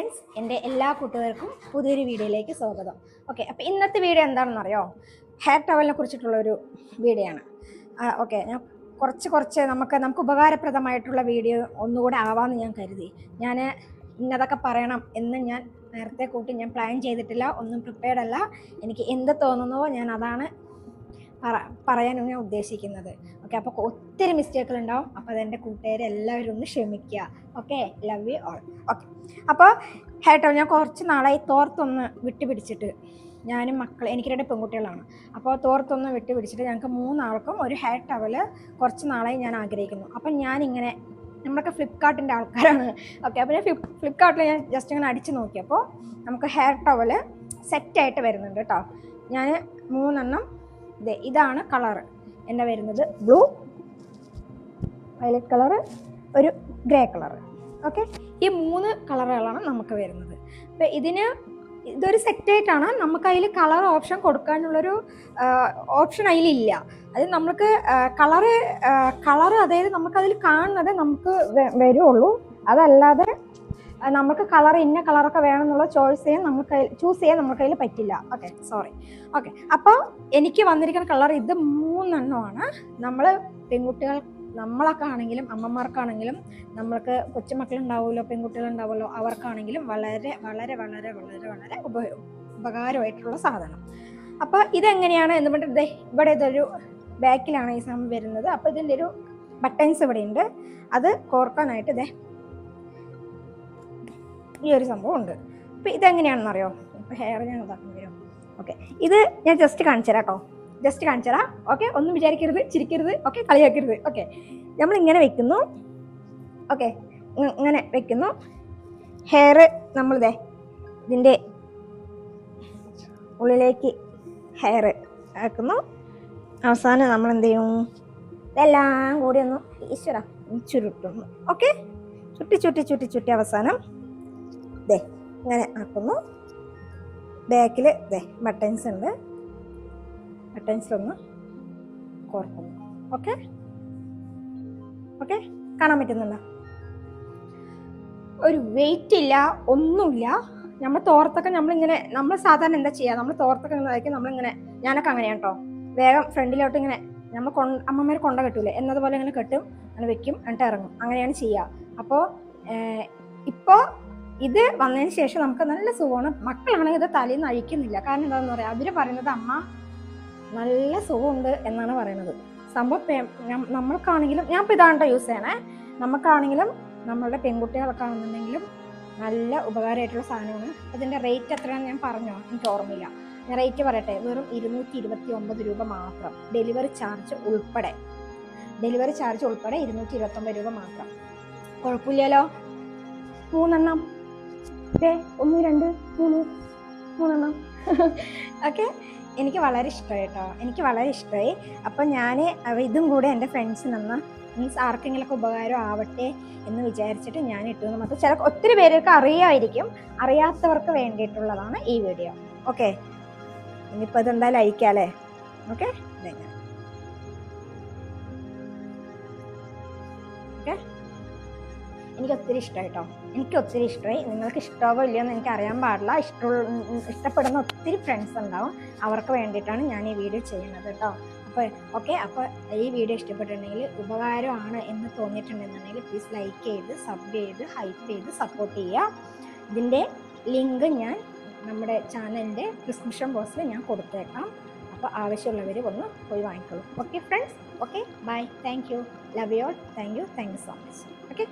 Friends, എൻ്റെ എല്ലാ കൂട്ടുകാർക്കും പുതിയൊരു വീഡിയോയിലേക്ക് സ്വാഗതം. ഓക്കെ, അപ്പോൾ ഇന്നത്തെ വീഡിയോ എന്താണെന്നറിയോ? ഹെയർ ടവലിനെ കുറിച്ചിട്ടുള്ളൊരു വീഡിയോ ആണ്. ഓക്കെ, ഞാൻ കുറച്ച് നമുക്ക് ഉപകാരപ്രദമായിട്ടുള്ള വീഡിയോ ഒന്നുകൂടെ ആവാമെന്ന് ഞാൻ കരുതി. ഞാൻ ഇന്നതൊക്കെ പറയണം എന്ന് ഞാൻ നേരത്തെ കൂട്ടി ഞാൻ പ്ലാൻ ചെയ്തിട്ടില്ല, ഒന്നും പ്രിപ്പയർഡ് അല്ല. എനിക്ക് എന്ത് തോന്നുന്നുവോ ഞാൻ അതാണ് പറയാനാണ് ഞാൻ ഉദ്ദേശിക്കുന്നത്. ഓക്കെ, അപ്പോൾ ഒത്തിരി മിസ്റ്റേക്കുകൾ ഉണ്ടാവും. അപ്പോൾ അതെൻ്റെ കൂട്ടുകാരെ എല്ലാവരും ഒന്ന് ക്ഷമിക്കുക. Okay, love you all. Okay, അപ്പോൾ ഹെയർ ടവൽ ഞാൻ കുറച്ച് നാളായി തോർത്തൊന്ന് വിട്ടുപിടിച്ചിട്ട്, ഞാനും എനിക്ക് 2 പെൺകുട്ടികളാണ്. അപ്പോൾ തോർത്തൊന്ന് വിട്ടുപിടിച്ചിട്ട് ഞങ്ങൾക്ക് 3 ആൾക്കും ഒരു ഹെയർ ടവൽ കുറച്ച് നാളായി ഞാൻ ആഗ്രഹിക്കുന്നു. അപ്പം ഞാനിങ്ങനെ, നമ്മളൊക്കെ ഫ്ലിപ്കാർട്ടിൻ്റെ ആൾക്കാരാണ്. ഓക്കെ, അപ്പോൾ ഞാൻ ഫ്ലിപ്കാർട്ടിൽ ഞാൻ ജസ്റ്റ് ഇങ്ങനെ അടിച്ച് നോക്കിയപ്പോൾ നമുക്ക് ഹെയർ ടവൽ സെറ്റായിട്ട് വരുന്നുണ്ട് കേട്ടോ. ഞാൻ 3 എണ്ണം, ഇതാണ് കളറ് എൻ്റെ വരുന്നത്, ബ്ലൂ, വയലറ്റ് കളറ്, ഒരു ഗ്രേ കളറ്. ഓക്കെ, ഈ 3 കളറുകളാണ് നമുക്ക് വരുന്നത്. അപ്പോൾ ഇതൊരു സെറ്റായിട്ടാണ്. നമുക്ക് അതിൽ കളർ ഓപ്ഷൻ കൊടുക്കാനുള്ളൊരു ഓപ്ഷൻ അതിലില്ല. അത് നമുക്ക് കളറ് അതായത് നമുക്കതിൽ കാണുന്നത് നമുക്ക് വരുള്ളൂ. അതല്ലാതെ നമുക്ക് കളർ ഇന്ന കളറൊക്കെ വേണമെന്നുള്ള ചൂസ് ചെയ്യാൻ നമുക്ക് അതിൽ പറ്റില്ല. Okay, sorry. ഓക്കെ, അപ്പോൾ എനിക്ക് വന്നിരിക്കുന്ന കളർ ഇത് 3 എണ്ണമാണ്. നമ്മൾ പെൺകുട്ടികൾ, നമ്മളൊക്കെ ആണെങ്കിലും അമ്മമാർക്കാണെങ്കിലും, നമ്മൾക്ക് കൊച്ചുമക്കളുണ്ടാവുമല്ലോ, പെൺകുട്ടികളുണ്ടാവുമല്ലോ, അവർക്കാണെങ്കിലും വളരെ വളരെ വളരെ വളരെ വളരെ ഉപകാരമായിട്ടുള്ള സാധനം. അപ്പോൾ ഇതെങ്ങനെയാണ് എന്ന് പറഞ്ഞിട്ട് ഇവിടെ ഇതൊരു ബാക്കിലാണ് ഈ സാധനം വരുന്നത്. അപ്പോൾ ഇതിൻ്റെ ഒരു ബട്ടൺസ് ഇവിടെ ഉണ്ട്. അത് കോർക്കാനായിട്ട് ഈ ഒരു സംഭവം ഉണ്ട്. അപ്പോൾ ഇതെങ്ങനെയാണെന്ന് അറിയോ? ഇപ്പോൾ ഹെയർ ഞാൻ ഇതാക്കാൻ വരും. ഓക്കെ, ഇത് ഞാൻ ജസ്റ്റ് കാണിച്ചു തരാം കേട്ടോ. ഓക്കെ, ഒന്നും വിചാരിക്കരുത്, ചിരിക്കരുത്, ഓക്കെ, കളിയാക്കരുത്. ഓക്കെ, നമ്മളിങ്ങനെ വെക്കുന്നു. ഓക്കെ, ഇങ്ങനെ വെക്കുന്നു. ഹെയർ ഇതിൻ്റെ ഉള്ളിലേക്ക് ഹെയർ ആക്കുന്നു. അവസാനം നമ്മൾ എന്ത് ചെയ്യും? ഇതെല്ലാം കൂടി ഒന്ന് ചുരുട്ടുന്നു. ഓക്കെ, ചുറ്റി അവസാനം ഇങ്ങനെ ആക്കുന്നു. ബാക്കിൽ ബട്ടൺസ് ഉണ്ട്, ബട്ടൺസിലൊന്ന് കോർക്കുന്നു. ഓക്കെ, കാണാൻ പറ്റുന്നുണ്ടോ? ഒരു വെയിറ്റ് ഇല്ല, ഒന്നുമില്ല. നമ്മൾ തോർത്തൊക്കെ നമ്മൾ സാധാരണ എന്താ ചെയ്യുക? നമ്മൾ തോർത്തൊക്കെ നമ്മളിങ്ങനെ, ഞാനൊക്കെ അങ്ങനെയാണ് കേട്ടോ. വേഗം ഫ്രണ്ടിലോട്ട് ഇങ്ങനെ നമ്മൾ അമ്മമാർ കൊണ്ട കെട്ടൂലേ എന്നതുപോലെ ഇങ്ങനെ കെട്ടും, അങ്ങനെ വെക്കും, എന്നിട്ട് ഇറങ്ങും. അങ്ങനെയാണ് ചെയ്യുക. അപ്പോൾ ഇപ്പോൾ ഇത് വന്നതിന് ശേഷം നമുക്ക് നല്ല സുഖമാണ്. മക്കളാണെങ്കിൽ ഇത് തലയിൽ നിന്ന് അഴിക്കുന്നില്ല. കാരണം എന്താണെന്ന് പറയാം, അവർ പറയുന്നത് അമ്മ നല്ല സുഖമുണ്ട് എന്നാണ് പറയുന്നത്. സംഭവം നമ്മൾക്കാണെങ്കിലും, ഞാൻ ഇപ്പോൾ ഇതാണ് യൂസ് ചെയ്യണേ. നമുക്കാണെങ്കിലും നമ്മളുടെ പെൺകുട്ടികളൊക്കെ ആണെന്നുണ്ടെങ്കിലും നല്ല ഉപകാരമായിട്ടുള്ള സാധനമാണ്. അതിൻ്റെ റേറ്റ് എത്രയാണെന്ന് ഞാൻ പറഞ്ഞോ? എനിക്ക് ഓർമ്മയില്ല. ഞാൻ റേറ്റ് പറയട്ടെ, വെറും 229 രൂപ മാത്രം. ഡെലിവറി ചാർജ് ഉൾപ്പെടെ 229 രൂപ മാത്രം. കുഴപ്പമില്ലല്ലോ. 3 എണ്ണം, 1 2 3 എണ്ണം. ഓക്കെ, എനിക്ക് വളരെ ഇഷ്ടമായി കേട്ടോ, എനിക്ക് വളരെ ഇഷ്ടമായി. അപ്പം ഞാൻ ഇതും കൂടെ എൻ്റെ ഫ്രണ്ട്സിനൊന്ന്, മീൻസ് ആർക്കെങ്കിലുമൊക്കെ ഉപകാരം ആവട്ടെ എന്ന് വിചാരിച്ചിട്ട് ഞാൻ ഇട്ടുവെന്ന് മാത്രം. ഒത്തിരി പേർക്ക് അറിയാമായിരിക്കും, അറിയാത്തവർക്ക് വേണ്ടിയിട്ടുള്ളതാണ് ഈ വീഡിയോ. ഓക്കെ, ഇനിയിപ്പോൾ ഇതെന്തായാലും അയക്കാം അല്ലേ? ഓക്കെ, എനിക്ക് ഒത്തിരി ഇഷ്ടമായി കേട്ടോ, എനിക്ക് ഒത്തിരി ഇഷ്ടമായി. നിങ്ങൾക്ക് ഇഷ്ടമാവോ ഇല്ലയോ എന്ന് എനിക്ക് അറിയാൻ പാടില്ല. ഇഷ്ടപ്പെടുന്ന ഒത്തിരി ഫ്രണ്ട്സ് ഉണ്ടാവും, അവർക്ക് വേണ്ടിയിട്ടാണ് ഞാൻ ഈ വീഡിയോ ചെയ്യുന്നത് കേട്ടോ. അപ്പോൾ ഈ വീഡിയോ ഇഷ്ടപ്പെട്ടിട്ടുണ്ടെങ്കിൽ, ഉപകാരമാണ് എന്ന് തോന്നിയിട്ടുണ്ടെന്നുണ്ടെങ്കിൽ പ്ലീസ് ലൈക്ക് ചെയ്ത്, സബ് ചെയ്ത്, ഹൈപ്പ് ചെയ്ത് സപ്പോർട്ട് ചെയ്യുക. ഇതിൻ്റെ ലിങ്ക് ഞാൻ നമ്മുടെ ചാനലിൻ്റെ ഡിസ്ക്രിപ്ഷൻ ബോക്സിൽ ഞാൻ കൊടുത്തേക്കാം. അപ്പോൾ ആവശ്യമുള്ളവർ ഒന്ന് പോയി വാങ്ങിക്കോളൂ. Okay friends, okay, bye, thank you, love you all, thank you so much. Okay.